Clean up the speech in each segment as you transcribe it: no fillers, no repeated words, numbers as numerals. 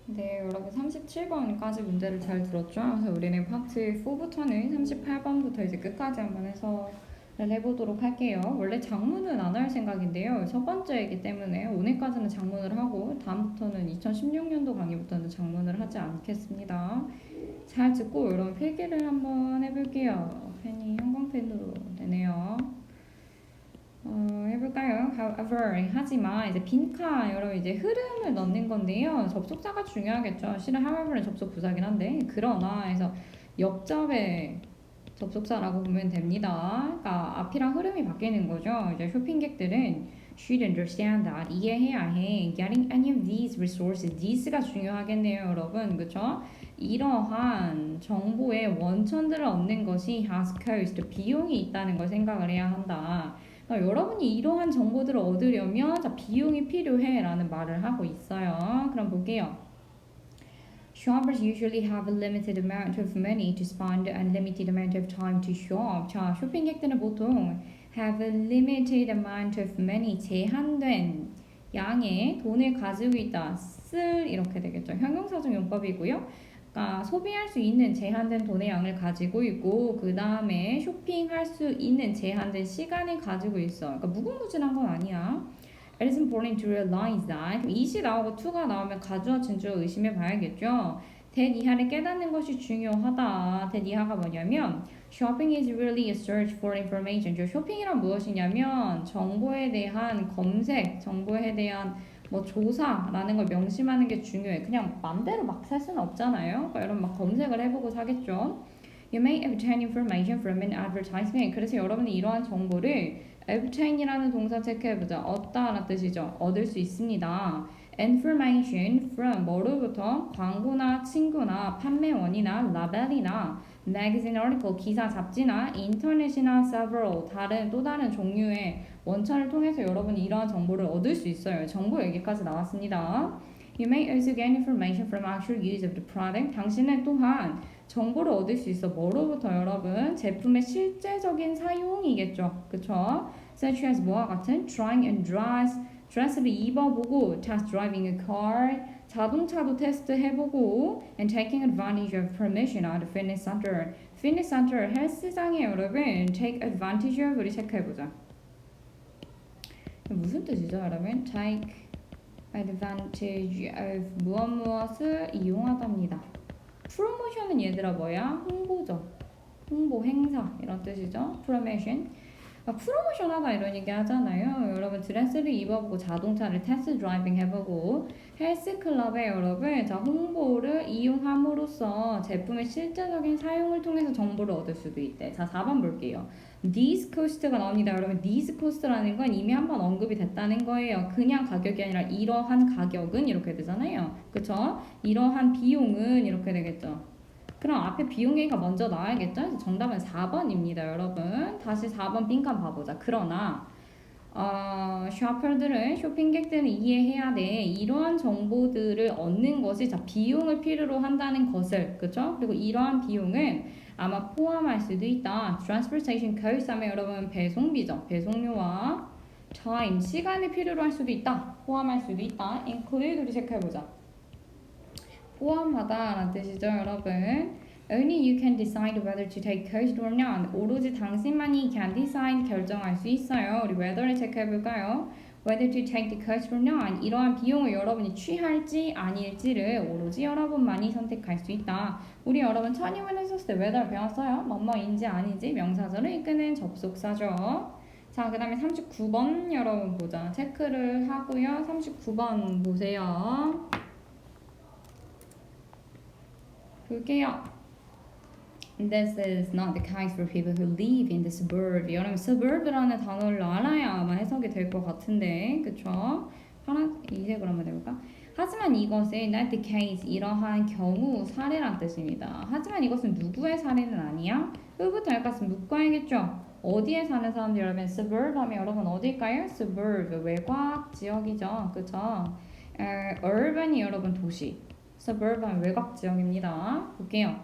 네, 여러분 37번까지 문제를 잘 들었죠? 그래서 우리는 파트 4부터는 38번부터 이제 끝까지 한번 해석을 해보도록 할게요. 원래 장문은 안 할 생각인데요. 첫 번째이기 때문에 오늘까지는 장문을 하고 다음부터는 2016년도 강의부터는 장문을 하지 않겠습니다. 잘 듣고 여러분 필기를 한번 해볼게요. 펜이 형광펜으로 되네요. 해볼까요? However, 하지만 이제 빈칸 여러분 이제 흐름을 넣는 건데요. 접속사가 중요하겠죠. 실은 however는 접속 부사긴 한데 그러나 해서 역접의 접속사라고 보면 됩니다. 그러니까 앞이랑 흐름이 바뀌는 거죠. 이제 쇼핑객들은 should understand that 이해해야 해. Getting any of these resources, these가 중요하겠네요, 여러분. 그렇죠? 이러한 정보의 원천들을 얻는 것이 has cost, 비용이 있다는 걸 생각을 해야 한다. 그러니까 여러분이 이러한 정보들을 얻으려면 자, 비용이 필요해 라는 말을 하고 있어요. 그럼 볼게요. Shoppers usually have a limited amount of money to spend and limited amount of time to shop. 자, 쇼핑객들은 보통 have a limited amount of money, 제한된 양의 돈을 가지고 있다. 쓸 이렇게 되겠죠. 형용사적 용법이고요. 그러니까 소비할 수 있는 제한된 돈의 양을 가지고 있고 그 다음에 쇼핑할 수 있는 제한된 시간을 가지고 있어. 그러니까 무궁무진한 건 아니야. It is important to realize that is이 나오고 to가 나오면 가주어 진주어 의심해 봐야겠죠. 대이하를 깨닫는 것이 중요하다. 대이하가 뭐냐면 Shopping is really a search for information. 쇼핑이란 무엇이냐면 정보에 대한 검색, 정보에 대한 뭐 조사라는 걸 명심하는 게 중요해. 그냥 맘대로 막 살 수는 없잖아요. 그러니까 여러분 막 검색을 해보고 사겠죠. You may obtain information from an advertisement. 그래서 여러분이 이러한 정보를 obtain이라는 동사 체크해보자. 얻다라는 뜻이죠. 얻을 수 있습니다. Information from 뭐로부터? 광고나 친구나 판매원이나 라벨이나 magazine article 기사 잡지나 인터넷이나 several 다른 또 다른 종류의 원천을 통해서 여러분이 이러한 정보를 얻을 수 있어요. 정보 여기까지 나왔습니다. You may also get information from actual use of the product. 당신은 또한 정보를 얻을 수 있어. 뭐로부터 여러분? 제품의 실제적인 사용이겠죠. 그쵸? Such as 뭐와 같은? Trying and dress. 드레스를 입어보고 test driving a car. 자동차도 테스트 해보고 and taking advantage of permission at a fitness center. fitness center 헬스장에 여러분 take advantage of 우리 체크해보자. 무슨 뜻이죠, 여러분? Take advantage of 무엇을 이용하답니다. 프로모션은 얘들아 뭐야? 홍보죠. 홍보, 행사 이런 뜻이죠. 프로모션. 프로모션 하다 이런 얘기 하잖아요. 여러분 드레스를 입어보고 자동차를 테스트 드라이빙 해보고 헬스클럽에 여러분 자 홍보를 이용함으로써 제품의 실제적인 사용을 통해서 정보를 얻을 수도 있대. 자 4번 볼게요. These cost가 나옵니다. 여러분 these cost라는 건 이미 한번 언급이 됐다는 거예요. 그냥 가격이 아니라 이러한 가격은 이렇게 되잖아요. 그쵸? 이러한 비용은 이렇게 되겠죠. 그럼 앞에 비용 얘기가 먼저 나와야겠죠? 정답은 4번입니다, 여러분. 다시 4번 빈칸 봐보자. 그러나 샤퍼들은 쇼핑객들은 이해해야 돼. 이러한 정보들을 얻는 것이 자 비용을 필요로 한다는 것을 그렇죠? 그리고 이러한 비용은 아마 포함할 수도 있다. Transportation cost 하면 여러분 배송비죠. 배송료와 time 시간이 필요로 할 수도 있다. 포함할 수도 있다. include를 체크해보자. 포함하다라는 뜻이죠, 여러분. Only you can decide whether to take cost or not. 오로지 당신만이 can decide 결정할 수 있어요. 우리 whether를 체크해볼까요? Whether to take the cost or not. 이러한 비용을 여러분이 취할지 아닐지를 오로지 여러분만이 선택할 수 있다. 우리 여러분 천이원 했었을 때 whether 배웠어요? 뭐뭐인지 아닌지 명사절을 이끄는 접속사죠. 자, 그 다음에 39번 여러분 보자. 체크를 하고요. 39번 보세요. 볼게요. This is not the case for people who live in the suburb. 여러분 suburb라는 단어를 알아야 아마 해석이 될 것 같은데 그쵸? 파란 이색으로 한번 해볼까? 하지만 이것은 not the case 이러한 경우 사례란 뜻입니다. 하지만 이것은 누구의 사례는 아니야? who부터 여기까지 묶어야겠죠? 어디에 사는 사람들 여러분 suburb 하면 여러분 어딜까요? suburb 외곽 지역이죠. 그쵸? urban이 여러분 도시 suburban 외곽 지역입니다. 볼게요.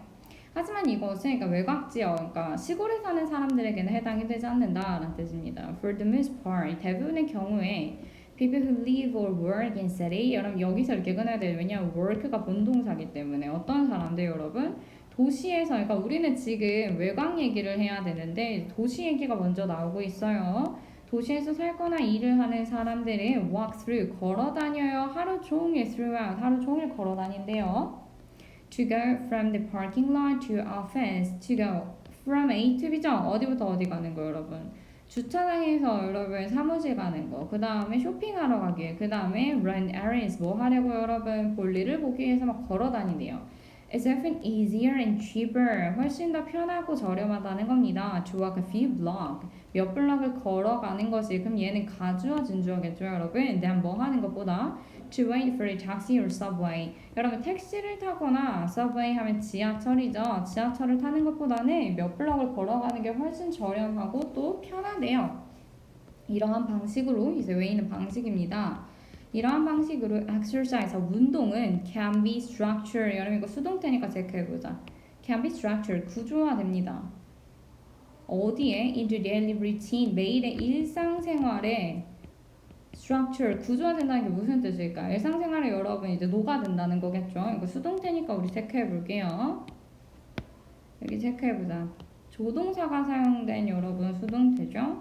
하지만 이것은 그러니까 외곽 지역, 그러니까 시골에 사는 사람들에게는 해당이 되지 않는다라는 뜻입니다. For the most part, 대부분의 경우에 people who live or work in city. 여러분 여기서 이렇게 끊어야 돼요. 왜냐하면 work가 본동사기 때문에 어떤 사람들 여러분 도시에서 그러니까 우리는 지금 외곽 얘기를 해야 되는데 도시 얘기가 먼저 나오고 있어요. 도시에서 살거나 일을 하는 사람들이 walk through 걸어 다녀요. 하루 종일 throughout 하루 종일 걸어 다닌대요. To go from the parking lot to office. To go from A to B죠. 어디부터 어디 가는 거 여러분. 주차장에서 여러분 사무실 가는 거. 그 다음에 쇼핑하러 가기. 그 다음에 run errands 뭐 하려고 여러분 볼일을 보기 위해서 막 걸어 다니네요. It's often easier and cheaper. 훨씬 더 편하고 저렴하다는 겁니다. To walk a few blocks. 몇 블럭을 걸어가는 것이 그럼 얘는 가주어 진주어겠죠 여러분. than 뭐 하는 것보다 to wait for a taxi or subway. 여러분 택시를 타거나 subway 하면 지하철이죠. 지하철을 타는 것보다는 몇 블럭을 걸어가는 게 훨씬 저렴하고 또 편하대요. 이러한 방식으로 이제 way는 방식입니다. 이러한 방식으로 exercise, 운동은 can be structured. 여러분 이거 수동태니까 체크해보자. can be structured, 구조화됩니다. 어디에? into daily routine, 매일의 일상생활에 structure, 구조화된다는 게 무슨 뜻일까? 일상생활에 여러분 이제 녹아든다는 거겠죠? 이거 수동태니까 우리 체크해볼게요. 여기 체크해보자. 조동사가 사용된 여러분 수동태죠?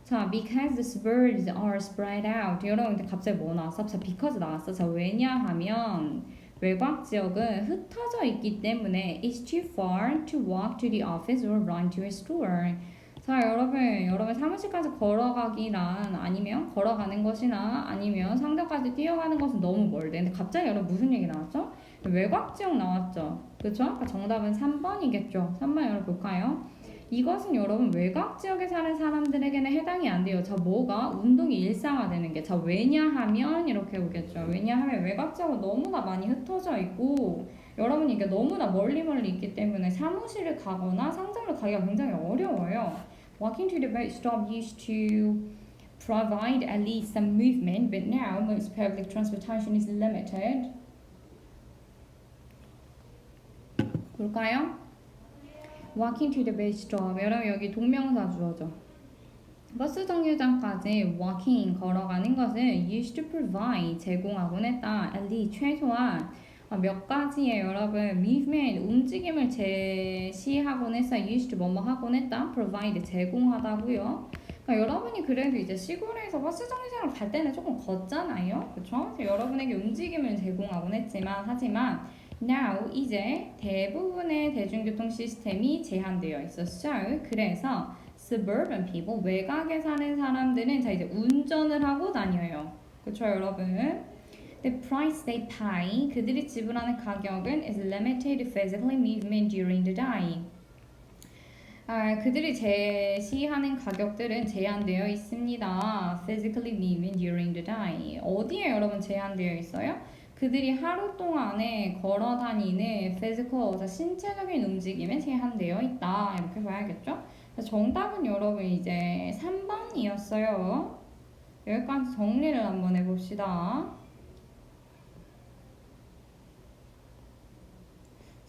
자, because the suburbs are spread out. 여러분 근데 갑자기 뭐 나왔어? 자, because 나왔어. 자, 왜냐하면 외곽 지역은 흩어져 있기 때문에 it's too far to walk to the office or run to a store. 자, 여러분 사무실까지 걸어가기란 아니면 걸어가는 것이나 아니면 상점까지 뛰어가는 것은 너무 멀대. 근데 갑자기 여러분 무슨 얘기 나왔죠? 외곽 지역 나왔죠. 그렇죠? 아까 정답은 3번이겠죠. 3번 여러분 볼까요? 이것은 여러분 외곽 지역에 사는 사람들에게는 해당이 안 돼요. 자, 뭐가? 운동이 일상화되는 게. 자, 왜냐하면 이렇게 오겠죠. 왜냐하면 외곽 지역은 너무나 많이 흩어져 있고 여러분이 이게 너무나 멀리 있기 때문에 사무실을 가거나 상점을 가기가 굉장히 어려워요. Walking to the bus stop used to provide at least some movement, but now most public transportation is limited. 볼까요? Walking to the bus stop. 여러분 여기 동명사 주어죠. 버스 정류장까지 walking 걸어가는 것을 used to provide 제공하곤 했다. at least 최소한 몇 가지의 여러분 movement 움직임을 제시하곤 했어. used to 뭐뭐 하곤 했다. provide 제공하다고요. 그러니까 여러분이 그래도 이제 시골에서 버스 정류장을 갈 때는 조금 걷잖아요. 그렇죠? 여러분에게 움직임을 제공하곤 했지만 하지만 now 이제 대부분의 대중교통 시스템이 제한되어 있었죠. 그래서 suburban people 외곽에 사는 사람들은 자 이제 운전을 하고 다녀요. 그렇죠, 여러분? The price they pay 그들이 지불하는 가격은 is limited physically movement during the day. 그들이 제시하는 가격들은 제한되어 있습니다. Physically movement during the day. 어디에 여러분 제한되어 있어요? 그들이 하루 동안에 걸어 다니는 physical, 신체적인 움직임에 제한되어 있다. 이렇게 봐야겠죠? 정답은 여러분 이제 3번이었어요. 여기까지 정리를 한번 해봅시다.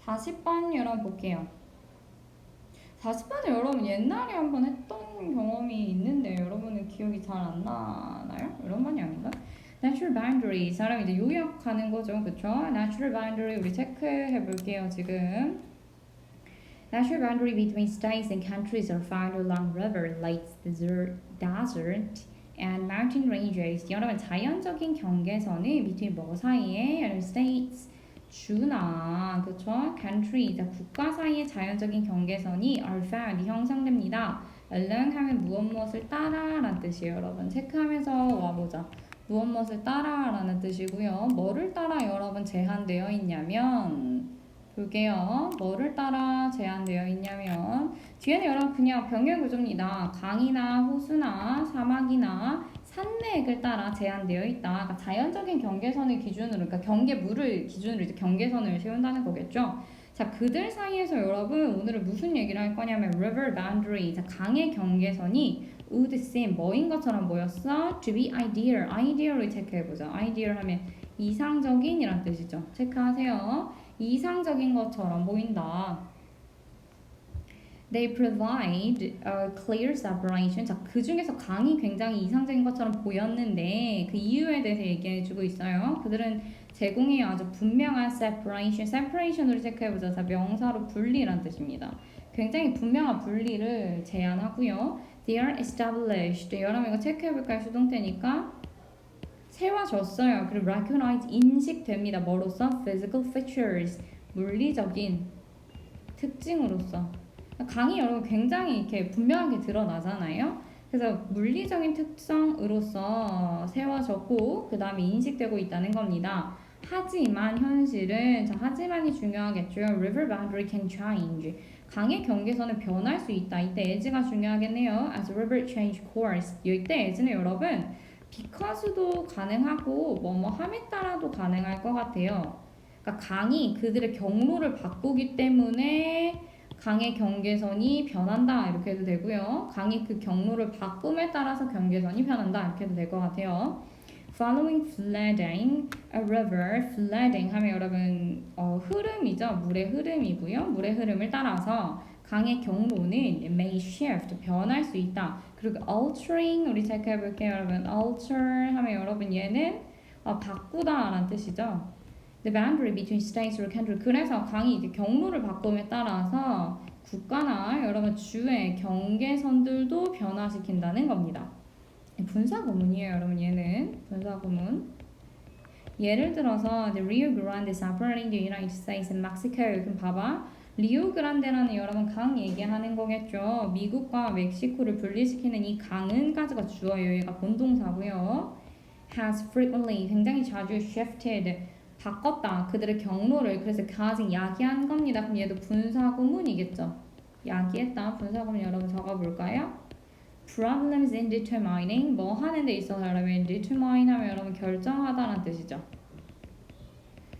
40번 여러분 볼게요. 40번을 여러분 옛날에 한번 했던 경험이 있는데 여러분은 기억이 잘 안 나나요? 이런 번이 아닌가? Natural boundary 사람 이제 요약하는 거죠, 그렇죠? Natural boundary 우리 체크해 볼게요 지금. Natural boundary between states and countries are found along river, lakes, desert, and mountain ranges. 여러분 자연적인 경계선은 between 뭐 사이에 여러분 states 주나 그렇죠? country 국가 사이의 자연적인 경계선이 are found 형성됩니다. along 하면 무엇을 따라라는 뜻이에요, 여러분. 체크하면서 와보자. 무엇을 따라라는 뜻이고요. 뭐를 따라 여러분 제한되어 있냐면 볼게요. 뭐를 따라 제한되어 있냐면 뒤에는 여러분 그냥 병렬 구조입니다. 강이나 호수나 사막이나 산맥을 따라 제한되어 있다. 그러니까 자연적인 경계선을 기준으로, 그러니까 경계물을 기준으로 이제 경계선을 세운다는 거겠죠. 자, 그들 사이에서 여러분 오늘은 무슨 얘기를 할 거냐면 river boundary, 자, 강의 경계선이 would seem 뭐인 것처럼 보였어? to be ideal, ideal을 체크해보자. ideal 하면 이상적인이란 뜻이죠. 체크하세요. 이상적인 것처럼 보인다. They provide a clear separation. 자, 그 중에서 강이 굉장히 이상적인 것처럼 보였는데 그 이유에 대해서 얘기해주고 있어요. 그들은 제공해요 아주 분명한 separation. separation으로 체크해보자. 자, 명사로 분리란 뜻입니다. 굉장히 분명한 분리를 제안하고요. They are established. 여러분 이거 체크해볼까요? 수동태니까 세워졌어요. 그리고 recognize 인식됩니다. 뭐로써? physical features. 물리적인 특징으로서. 강이 여러분 굉장히 이렇게 분명하게 드러나잖아요. 그래서 물리적인 특성으로서 세워졌고 그 다음에 인식되고 있다는 겁니다. 하지만 현실은 자 하지만이 중요하겠죠. River boundary can change. 강의 경계선은 변할 수 있다. 이때 as가 중요하겠네요. As river change course. 이때 as는 여러분 because도 가능하고 뭐뭐함에 따라도 가능할 것 같아요. 그러니까 강이 그들의 경로를 바꾸기 때문에 강의 경계선이 변한다 이렇게 해도 되고요. 강이 그 경로를 바꿈에 따라서 경계선이 변한다 이렇게 해도 될 것 같아요. Following flooding, a river, flooding 하면 여러분 흐름이죠. 물의 흐름이고요. 물의 흐름을 따라서 강의 경로는 may shift, 변할 수 있다. 그리고 altering 우리 체크해 볼게요. 여러분 alter 하면 여러분 얘는 바꾸다 라는 뜻이죠. The boundary between states or country. 그래서 강이 이제 경로를 바꿈에 따라서 국가나 여러분 주의 경계선들도 변화시킨다는 겁니다. 분사 구문이에요, 여러분. 얘는 분사 구문. 예를 들어서 the Rio Grande separating the United States and Mexico. 그럼 봐봐. 리오 그란데라는 여러분 강 얘기하는 거겠죠. 미국과 멕시코를 분리시키는 이 강은 가지가 주어요. 얘가 본동사고요. Has frequently 굉장히 자주 shifted 바꿨다. 그들의 경로를 그래서 causing 야기한 겁니다. 그럼 얘도 분사구문이겠죠. 야기했다. 분사구문 여러분 적어볼까요? Problems in determining 뭐 하는 데 있어서 여러분 determine 하면 여러분 결정하다라는 뜻이죠.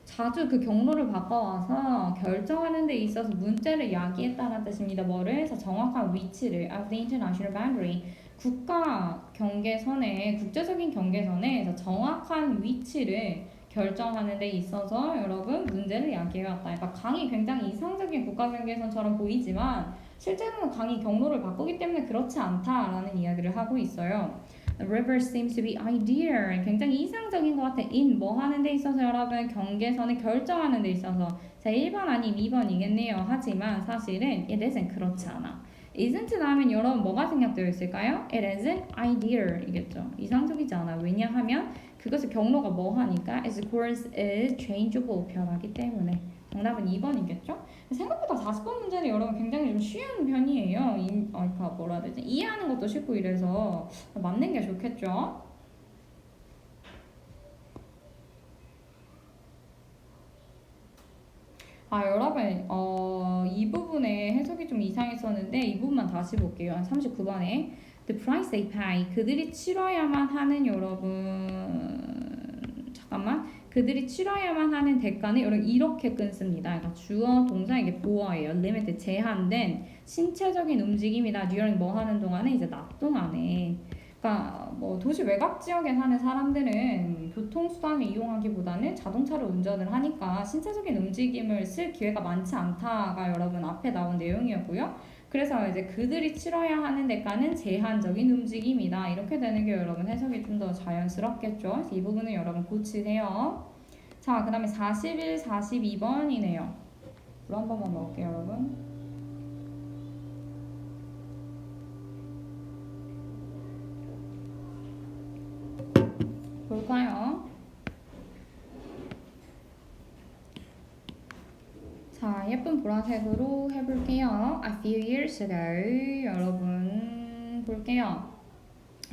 자주 그 경로를 바꿔와서 결정하는 데 있어서 문제를 야기했다는 뜻입니다. 뭐를? 그래서 정확한 위치를 of the international boundary 국가 경계선에 국제적인 경계선에 정확한 위치를 결정하는 데 있어서 여러분 문제를 야기해왔다. 그러니까 강이 굉장히 이상적인 국가 경계선처럼 보이지만 실제로는 강이 경로를 바꾸기 때문에 그렇지 않다라는 이야기를 하고 있어요. The river seems to be ideal. 굉장히 이상적인 것 같아. in 뭐 하는 데 있어서 여러분 경계선을 결정하는 데 있어서 자 1번 아니면 2번이겠네요. 하지만 사실은 it isn't 그렇지 않아. isn't 하면 여러분 뭐가 생략되어 있을까요? It isn't ideal 이겠죠. 이상적이지 않아. 왜냐하면 그것의 경로가 뭐 하니까 its course is changeable 변하기 때문에 정답은 2번이겠죠? 생각보다 40번 문제는 여러분 굉장히 좀 쉬운 편이에요. 그러니까 뭐라 해야 되지? 이해하는 것도 쉽고 이래서 맞는 게 좋겠죠? 여러분 이 부분에 해석이 좀 이상했었는데 이 부분만 다시 볼게요. 한 39번에 The price they pay 그들이 치러야만 하는 여러분 잠깐만 그들이 치러야만 하는 대가는 여러분 이렇게 끊습니다. 그러니까 주어 동사 이게 보어예요. 리미트 제한된 신체적인 움직임이다. during 뭐 하는 동안에 이제 낮 동안에 그러니까 뭐 도시 외곽 지역에 사는 사람들은 교통수단을 이용하기보다는 자동차를 운전을 하니까 신체적인 움직임을 쓸 기회가 많지 않다가 여러분 앞에 나온 내용이었고요. 그래서 이제 그들이 치러야 하는 대가는 제한적인 움직임이다. 이렇게 되는 게 여러분 해석이 좀 더 자연스럽겠죠. 그래서 이 부분은 여러분 고치세요. 자, 그 다음에 41, 42번이네요. 물 한 번만 먹을게요, 여러분. 볼까요? 자, 예쁜 보라색으로 해볼게요. A few years ago, 여러분 볼게요.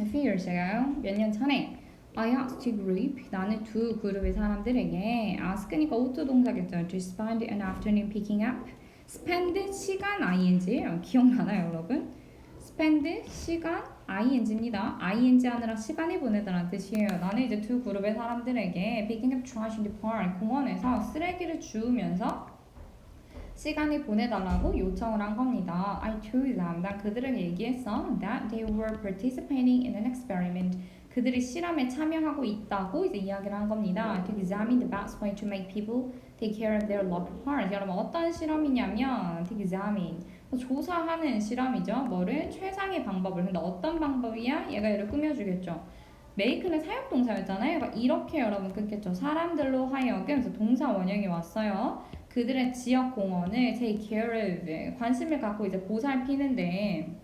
A few years ago, 몇 년 전에 I asked a group, 나는 두 그룹의 사람들에게 ask니까 오투 동사겠죠. To spend an afternoon picking up. spend 시간 ing 기억나나요, 여러분? spend 시간 ing입니다. ing 하느라 시간을 보내다라는 뜻이에요. 나는 이제 두 그룹의 사람들에게 picking up trash in the park 공원에서 쓰레기를 주우면서 시간을 보내달라고 요청을 한 겁니다. I told them, 난 그들에게 얘기했어. That they were participating in an experiment. 그들이 실험에 참여하고 있다고 이제 이야기를 한 겁니다. To examine the best way to make people take care of their local parks. 여러분 어떤 실험이냐면 to examine 조사하는 실험이죠. 뭐를? 최상의 방법을. 근데 어떤 방법이야? 얘가 얘를 꾸며주겠죠. make는 사역동사였잖아요. 그러니까 이렇게 여러분 끊겠죠. 사람들로 하여금. 그래서 동사 원형이 왔어요. 그들의 지역 공원을 take care of, 관심을 갖고 이제 보살피는데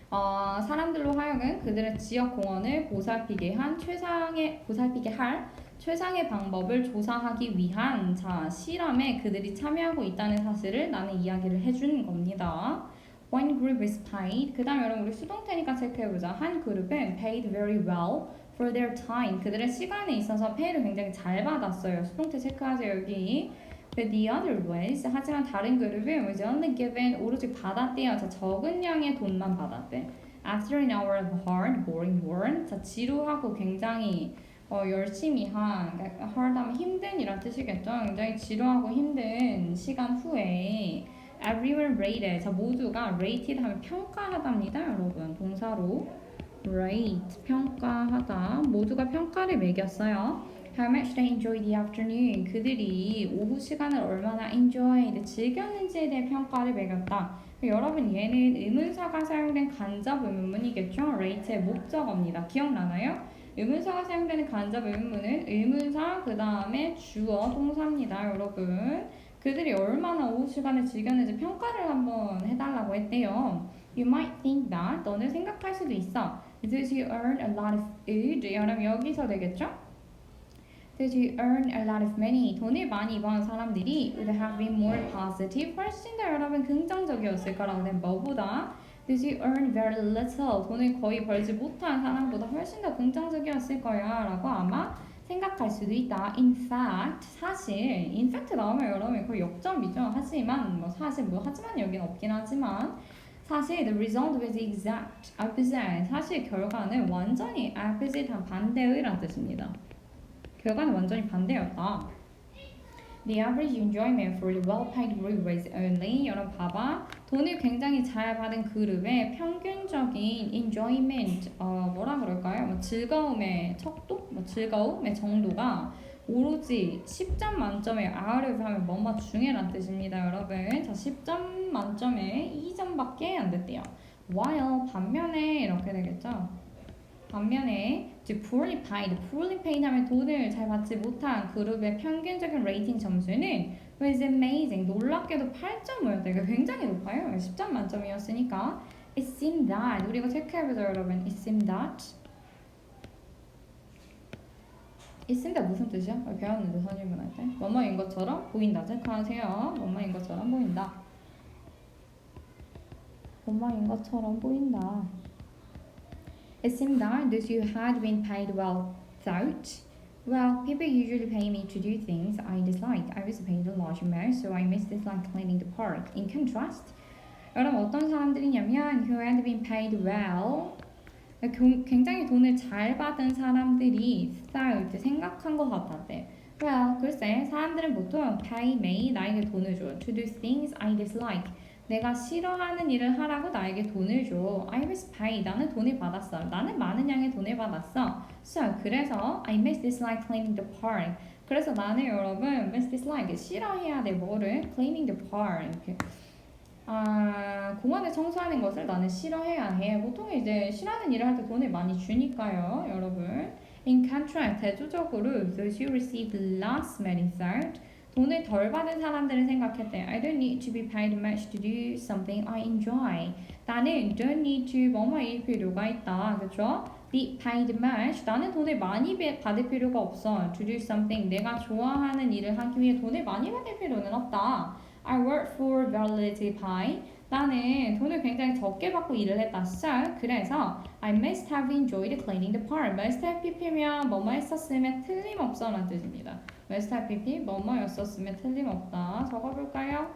사람들로 하여금 그들의 지역 공원을 보살피게 할 최상의 방법을 조사하기 위한 실험에 그들이 참여하고 있다는 사실을 나는 이야기를 해주는 겁니다. One group is paid. 그 다음에 여러분 우리 수동태니까 체크해보자. 한 그룹은 paid very well for their time. 그들의 시간에 있어서 페이를 굉장히 잘 받았어요. 수동태 체크하세요 여기. But the other was, 하지만 다른 그룹은 was only given, 오로지 받았대요. 자, 적은 양의 돈만 받았대. After an hour of hard, boring work. 자, 지루하고 굉장히 열심히 그러니까 hard 하면 힘든 이란 뜻이겠죠. 굉장히 지루하고 힘든 시간 후에 everyone rated. 자, 모두가 rated 하면 평가하답니다, 여러분. 동사로 rate, 평가하다. 모두가 평가를 매겼어요. How much they enjoyed the afternoon. 그들이 오후 시간을 얼마나 enjoyed, 즐겼는지에 대해 평가를 매겼다. 여러분 얘는 의문사가 사용된 간접 의문문이겠죠. rate의 목적어입니다. 기억나나요? 의문사가 사용되는 간접 의문문은 의문사 그 다음에 주어 동사입니다. 여러분 그들이 얼마나 오후 시간을 즐겼는지 평가를 한번 해달라고 했대요. You might think that. 너는 생각할 수도 있어. Did you earn a lot of food? 여러분 여기서 되겠죠? Did you earn a lot of money? 돈을 많이 번 사람들이 would have been more positive. 훨씬 더 여러분 긍정적이었을 거라고. 된 뭐보다 Did you earn very little? 돈을 거의 벌지 못한 사람보다 훨씬 더 긍정적이었을 거야 라고 아마 생각할 수도 있다. In fact, 사실 in fact 나오면 여러분 거의 역점이죠. 하지만 하지만 여긴 없긴 하지만 사실 the result was exact opposite. 사실 결과는 완전히 opposite, 반대의란 뜻입니다. 결과는 완전히 반대였다. The average enjoyment for the well-paid group was only. 여러분 봐봐. 돈을 굉장히 잘 받은 그룹의 평균적인 enjoyment, 뭐라 그럴까요? 즐거움의 척도? 즐거움의 정도가 오로지 10점 만점에 out of 하면 뭐뭐 중에란 뜻입니다, 여러분. 자, 10점 만점에 2점밖에 안 됐대요. While 반면에 이렇게 되겠죠. 반면에 poorly paid 하면 돈을 잘 받지 못한 그룹의 평균적인 레이팅 점수는 was amazing. 놀랍게도 8.5였다. 이거 굉장히 높아요. 10점 만점이었으니까 it seemed that. 우리 이거 체크해보죠, 여러분. it seemed that. it seemed that 무슨 뜻이야? 배웠는데 선임문 할 때. 뭐뭐인 것처럼 보인다. 체크하세요. 뭐뭐인 것처럼 보인다. 뭐뭐인 것처럼 보인다. It seemed that you had been paid well. Thought, well, people usually pay me to do things I dislike. I was paid a large amount, so I dislike cleaning the park. In contrast, 여러분 어떤 사람들이냐면 who had been paid well, 굉장히 돈을 잘 받은 사람들이 thought, 생각한 것 같았대. Well, 글쎄 사람들은 보통 pay me, 나에게 돈을 줘. To do things I dislike. 내가 싫어하는 일을 하라고 나에게 돈을 줘. I was paid. 나는 돈을 받았어. 나는 많은 양의 돈을 받았어. So, 그래서 I dislike cleaning the park. 그래서 나는 여러분 dislike 싫어해야 돼. 뭐를? cleaning the park. 이렇게. 공원을 청소하는 것을 나는 싫어해야 해. 보통 이제 싫어하는 일을 할 때 돈을 많이 주니까요, 여러분. In contrast, 대조적으로 those who receive less money thought. 돈을 덜 받은 사람들은 생각했대. I don't need to be paid much to do something I enjoy. 나는 don't need to 뭐뭐일 필요가 있다. 그렇죠? Be paid much. 나는 돈을 많이 받을 필요가 없어. To do something. 내가 좋아하는 일을 하기 위해 돈을 많이 받을 필요는 없다. I work for very little pay. 나는 돈을 굉장히 적게 받고 일을 했다. So, 그래서 I must have enjoyed cleaning the park. must have pp면 뭐뭐 했었으면 틀림없어 라는 뜻입니다. must have pp 뭐뭐였었으면 틀림없다. 적어볼까요?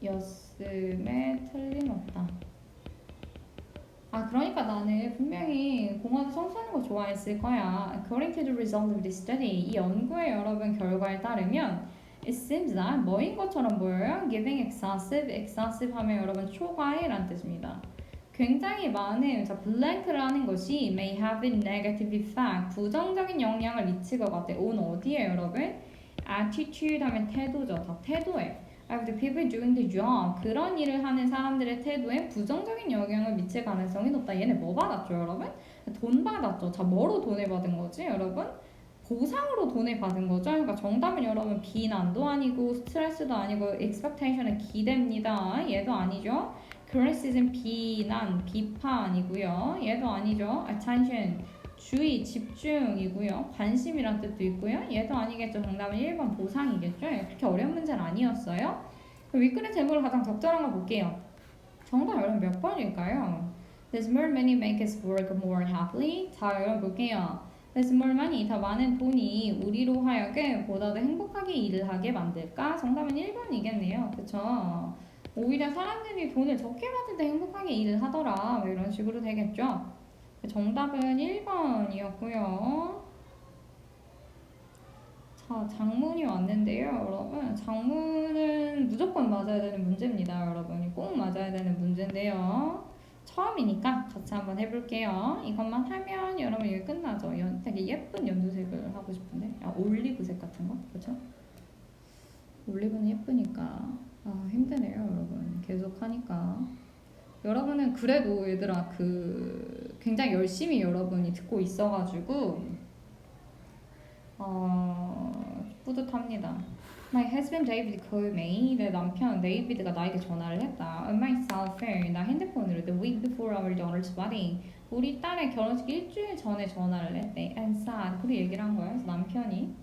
뭐뭐였음에 틀림없다. 그러니까 나는 분명히 공원을 청소하는 거 좋아했을 거야. According to the result of this study, 이 연구의 여러분 결과에 따르면 it seems that 뭐인 것처럼 보여요? Giving excessive 하면 여러분 초과해라는 뜻입니다. 굉장히 많은 blank를 하는 것이 may have a negative effect, 부정적인 영향을 미칠 것 같아. on 어디에 여러분? attitude 하면 태도죠. 다 태도에. Of the people doing the job. 그런 일을 하는 사람들의 태도에 부정적인 영향을 미칠 가능성이 높다. 얘네 뭐 받았죠, 여러분? 돈 받았죠. 자, 뭐로 돈을 받은 거지, 여러분? 보상으로 돈을 받은 거죠. 그러니까 정답은 여러분 비난도 아니고 스트레스도 아니고 expectation은 기대입니다. 얘도 아니죠. criticism 비난, 비판이고요. 얘도 아니죠. attention 주의, 집중이고요. 관심이란 뜻도 있고요. 얘도 아니겠죠. 정답은 1번 보상이겠죠. 그렇게 어려운 문제는 아니었어요. 그럼 윗글의 제목을 가장 적절한 거 볼게요. 정답 여러분 몇 번일까요? There's more money make us work more happily. 자, 여러분 볼게요. There's more money. 더 많은 돈이 우리로 하여금 보다 더 행복하게 일을 하게 만들까? 정답은 1번이겠네요. 그쵸? 오히려 사람들이 돈을 적게 받을 때 행복하게 일을 하더라. 뭐 이런 식으로 되겠죠? 정답은 1번이었고요. 자, 장문이 왔는데요, 여러분. 장문은 무조건 맞아야 되는 문제입니다, 여러분. 꼭 맞아야 되는 문제인데요. 처음이니까 같이 한번 해볼게요. 이것만 하면 여러분 이게 끝나죠. 되게 예쁜 연두색을 하고 싶은데, 올리브색 같은 거, 그렇죠? 올리브는 예쁘니까 힘드네요, 여러분. 계속 하니까. 여러분은 그래도 얘들아 굉장히 열심히 여러분이 듣고 있어가지고 뿌듯합니다. My husband David called me. 내 남편 데이비드가 나에게 전화를 했다. On my cell phone. 나 핸드폰으로 the week before our daughter's wedding. 우리 딸의 결혼식 일주일 전에 전화를 했대. And said. 그리고 얘기를 한 거야. 그래서 남편이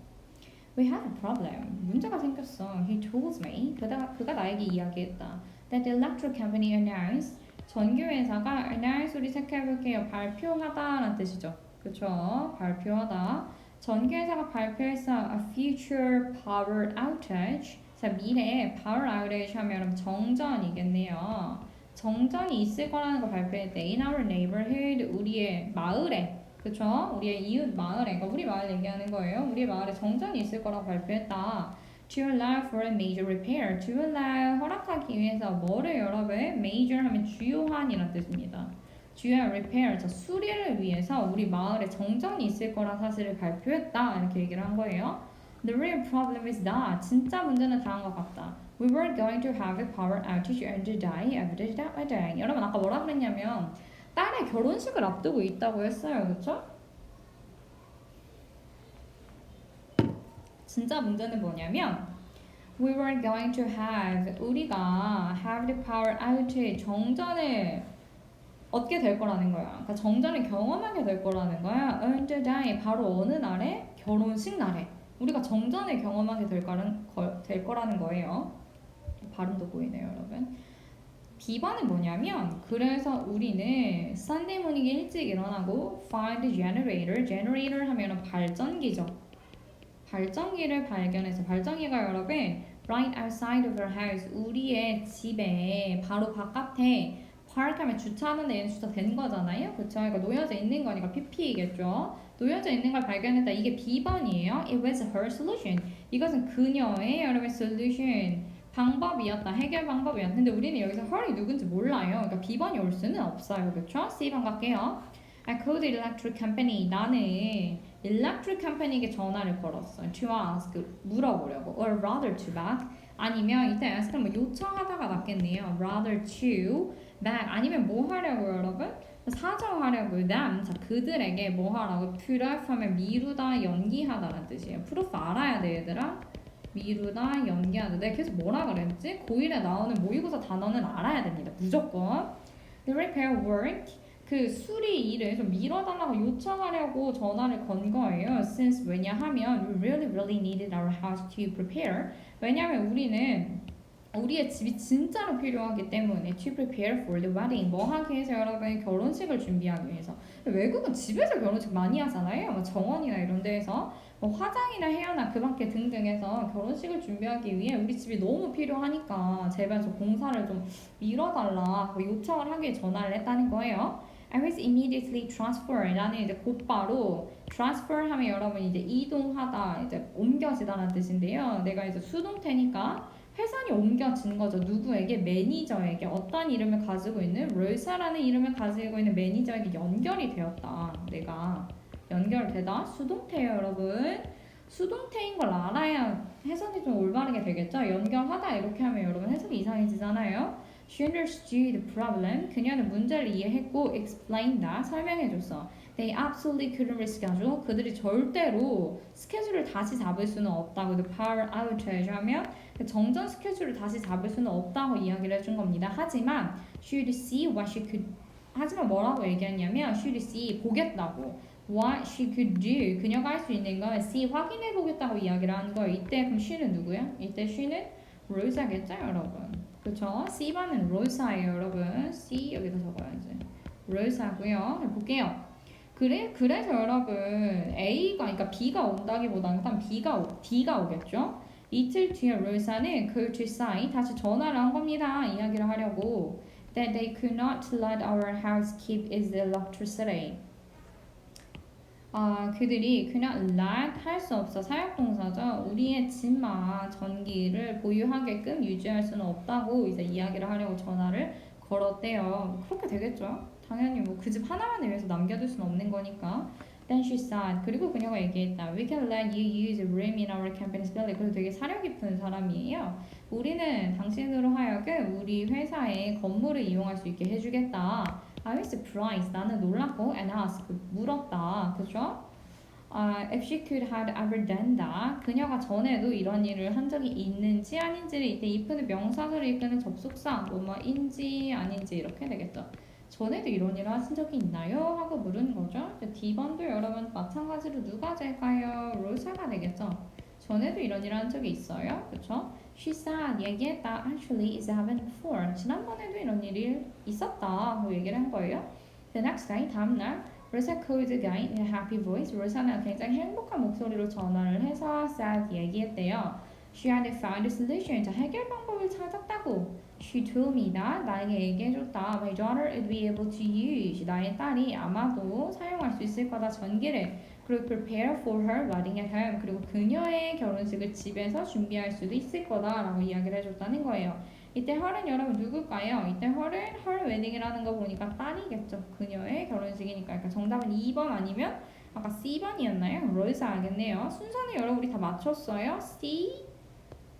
We have a problem. 문제가 생겼어. He told me. 그가 나에게 이야기했다. That the electric company announced. 전기회사가 announce 우리 체크해볼게요. 발표하다라는 뜻이죠. 그쵸? 발표하다. 전기회사가 발표했어 a future power outage. 자, 미래에 power outage 하면 정전이겠네요. 정전이 있을 거라는 거 발표했대. In our neighborhood, 우리의 마을에, 그쵸? 우리의 이웃 마을에, 그러니까 우리 마을 얘기하는 거예요. 우리 마을에 정전이 있을 거라고 발표했다. To allow for a major repair. To allow 허락하기 위해서 뭐를 여러분? major 하면 주요한이라는 뜻입니다. 주요한 repair, 저 수리를 위해서 우리 마을에 정전이 있을 거란 사실을 발표했다. 이렇게 얘기를 한 거예요. The real problem is that 진짜 문제는 다음과 같다. We were going to have a power outage on the day of the wedding. 여러분 아까 뭐라 그랬냐면 딸의 결혼식을 앞두고 있다고 했어요. 그렇죠? 진짜 문제는 뭐냐면 We were going to have 우리가 have the power outage 정전을 얻게 될 거라는 거야. 그러니까 정전을 경험하게 될 거라는 거야. On the day 바로 어느 날에? 결혼식 날에 우리가 정전을 경험하게 될 거라는 거예요. 발음도 보이네요, 여러분. B번은 뭐냐면 그래서 우리는 Sunday morning 일찍 일어나고 find the generator. generator 하면은 발전기죠. 발전기를 발견해서 발전기가 여러분 right outside of our house 우리의 집에 바로 바깥에 park하면 주차하는 데 얘는 주차된 거잖아요. 그쵸? 그러니까 놓여져 있는 거니까 PP이겠죠. 놓여져 있는 걸 발견했다. 이게 B번이에요. It was her solution. 이것은 그녀의 여러분 solution. 방법이었다. 해결 방법이었다. 근데 우리는 여기서 her이 누군지 몰라요. 그러니까 B번이 올 수는 없어요. 그쵸? C번 갈게요. I called the electric company. 나는 electric company에게 전화를 걸었어. To ask. 물어보려고. Or rather to back. 아니면 이때 ask는 뭐 요청하다가 낫겠네요. Rather to back. 아니면 뭐 하려고 여러분? 사정하려고 them. 자, 그들에게 뭐 하라고? put off 하면 미루다, 연기하다라는 뜻이에요. proof 알아야 돼, 얘들아. 미루다, 연기하다. 내가 계속 뭐라 그랬지? 고1에 나오는 모의고사 단어는 알아야 됩니다. 무조건. The repair work. 그 수리 일을 좀 미뤄달라고 요청하려고 전화를 건 거예요. Since 왜냐하면 we really needed our house to prepare. 왜냐하면 우리는 우리의 집이 진짜로 필요하기 때문에 to prepare for the wedding. 뭐 하기 위해서 여러분 결혼식을 준비하기 위해서. 외국은 집에서 결혼식 많이 하잖아요. 뭐 정원이나 이런 데에서 뭐 화장이나 헤어나 그 밖에 등등해서 결혼식을 준비하기 위해 우리 집이 너무 필요하니까 제발 저 공사를 좀 미뤄달라 요청을 하기에 전화를 했다는 거예요. I was immediately transferred. 나는 이제 곧바로 transfer 하면 여러분 이제 이동하다, 이제 옮겨지다라는 뜻인데요. 내가 이제 수동태니까 회선이 옮겨진 거죠. 누구에게? 매니저에게. 어떤 이름을 가지고 있는? 롤사라는 이름을 가지고 있는 매니저에게 연결이 되었다. 내가 연결되다. 수동태예요, 여러분. 수동태인 걸 알아야 해석이 좀 올바르게 되겠죠? 연결하다 이렇게 하면 여러분 해석이 이상해지잖아요. She understood the problem. 그녀는 문제를 이해했고 explained다. 설명해줬어. They absolutely couldn't reschedule. 그들이 절대로 스케줄을 다시 잡을 수는 없다고 the power outage 하면 정전 스케줄을 다시 잡을 수는 없다고 이야기를 해준 겁니다. 하지만 should see what she could 하지만 뭐라고 얘기했냐면 should see 보겠다고 what she could do 그녀가 할 수 있는 걸 see 확인해 보겠다고 이야기를 하는 거예요. 이때 그럼 she는 누구야? 이때 she는 로사겠죠 여러분. 그쵸? C반은 로사예요 여러분. C 여기다 적어야지. 로사고요. 볼게요. 그래서 여러분 A가 그러니까 B가 온다기보다는 일단 D가 오겠죠. 이틀 뒤에 로사는 courtesy 다시 전화를 한 겁니다. 이야기를 하려고 that they could not let our house keep its electricity. 그들이 그냥 let 할 수 없어 사역동사죠. 우리의 집만 전기를 보유하게끔 유지할 수는 없다고 이제 이야기를 하려고 전화를 걸었대요. 그렇게 되겠죠. 당연히 뭐 그 집 하나만을 위해서 남겨둘 수는 없는 거니까. Then she said 그리고 그녀가 얘기했다. We can let you use a room in our campus building. 그리고 되게 사려 깊은 사람이에요. 우리는 당신으로 하여금 우리 회사의 건물을 이용할 수 있게 해주겠다. I was surprised. 나는 놀랐고 and asked. 물었다. 그죠? If she could have ever done that. 그녀가 전에도 이런 일을 한 적이 있는지 아닌지를 이때 if는 명사절을 이끄는 접속사 뭐뭐인지 아닌지 이렇게 되겠죠. 전에도 이런 일을 하신 적이 있나요? 하고 물은 거죠. D번도 여러분 마찬가지로 누가 될까요? 로사가 되겠죠. 전에도 이런 일을 한 적이 있어요. 그렇죠? She said 얘기했다. Actually, it's happened before. 지난번에도 이런 일이 있었다 하고 얘기를 한 거예요. The next day, 다음날 Rosa called the guy in a happy voice. 로사는 굉장히 행복한 목소리로 전화를 해서 said 얘기했대요. She had found a solution. 자, 해결 방법을 찾았다고. She told me that. 나에게 얘기해줬다. My daughter would be able to use. 나의 딸이 아마도 사용할 수 있을 거다. 전기를. 그리고 prepare for her wedding at home. 그리고 그녀의 결혼식을 집에서 준비할 수도 있을 거다라고 이야기를 해줬다는 거예요. 이때 her은 여러분 누굴까요? 이때 her은 her wedding이라는 거 보니까 딸이겠죠. 그녀의 결혼식이니까. 그러니까 정답은 2번 아니면 아까 C번이었나요? 로이사 알겠네요. 순서는 여러분 우리 다 맞췄어요. C,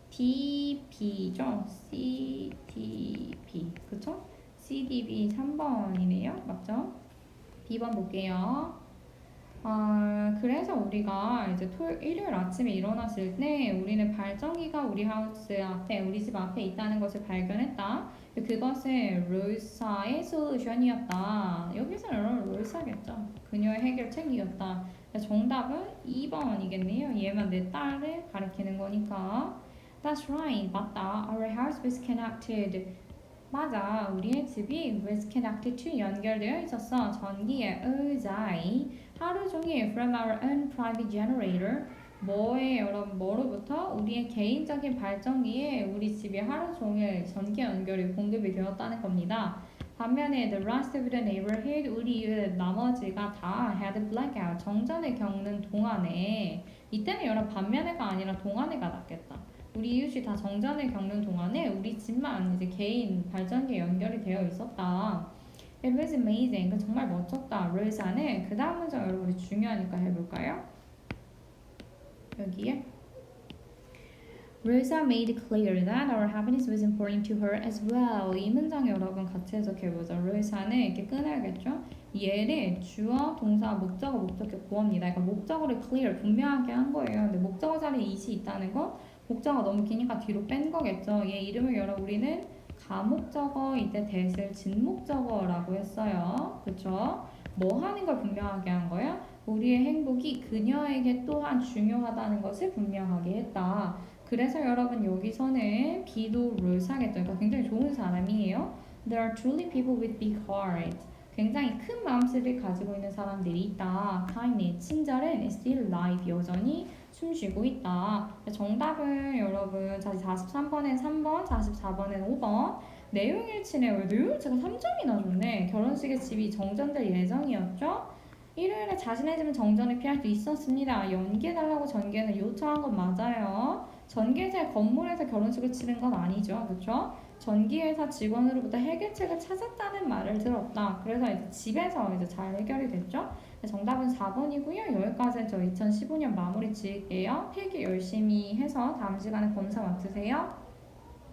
D, B죠? C, D, B. 그쵸? C, D, B 3번이네요. 맞죠? B번 볼게요. 그래서 우리가 이제 일요일 아침에 일어났을 때 우리는 발전기가 우리 하우스 앞에, 우리 집 앞에 있다는 것을 발견했다. 그것은 로사의 솔루션이었다. 여기서 여러분 로사겠죠. 그녀의 해결책이었다. 정답은 2번이겠네요. 얘만 내 딸을 가리키는 거니까. That's right. 맞다. Our house was connected. 맞아. 우리의 집이 was connected to 연결되어 있었어. 전기에 의자에 하루 종일 from our own private generator 뭐로부터 우리의 개인적인 발전기에 우리 집이 하루 종일 전기 연결이 공급이 되었다는 겁니다. 반면에 the rest of the neighborhood 우리 이웃 나머지가 다 had blackout 정전을 겪는 동안에 이때는 여러분 반면에가 아니라 동안에가 낫겠다. 우리 이웃이 다 정전을 겪는 동안에 우리 집만 이제 개인 발전기에 연결이 되어 있었다. It was amazing. 정말 멋졌다. 로이사는 그 다음 문장 여러분이 중요하니까 해볼까요? 여기에 Rosa made clear that our happiness was important to her as well. 이 문장 여러분 같이 해석해보자. 로이사는 이렇게 끊어야겠죠? 얘를 주어, 동사, 목적어, 목적격 보어입니다. 그러니까 목적어를 clear, 분명하게 한 거예요. 근데 목적어 자리에 is이 있다는 건 목적어가 너무 기니까 뒤로 뺀 거겠죠. 얘 이름을 여러분 우리는 가목적어 이때 that을 진목적어라고 했어요. 그쵸? 뭐 하는 걸 분명하게 한 거야? 우리의 행복이 그녀에게 또한 중요하다는 것을 분명하게 했다. 그래서 여러분 여기서는 B도 롤사겠죠. 그러니까 굉장히 좋은 사람이에요. There are truly people with big hearts. 굉장히 큰 마음씨를 가지고 있는 사람들이 있다. kindness, 친절은 still alive, 여전히 숨쉬고 있다. 정답은 여러분 43번엔 3번, 44번엔 5번. 내용 일치네요. 왜 내용 일치가 3점이나 줬네. 결혼식에 집이 정전될 예정이었죠. 일요일에 자신의 집은 정전을 피할 수 있었습니다. 연기해달라고 전기에서 요청한 건 맞아요. 전기회사의 건물에서 결혼식을 치른 건 아니죠. 그렇죠? 전기회사 직원으로부터 해결책을 찾았다는 말을 들었다. 그래서 이제 집에서 이제 잘 해결이 됐죠. 정답은 4번이고요. 여기까지 저 2015년 마무리 지을게요. 필기 열심히 해서 다음 시간에 검사 맡으세요.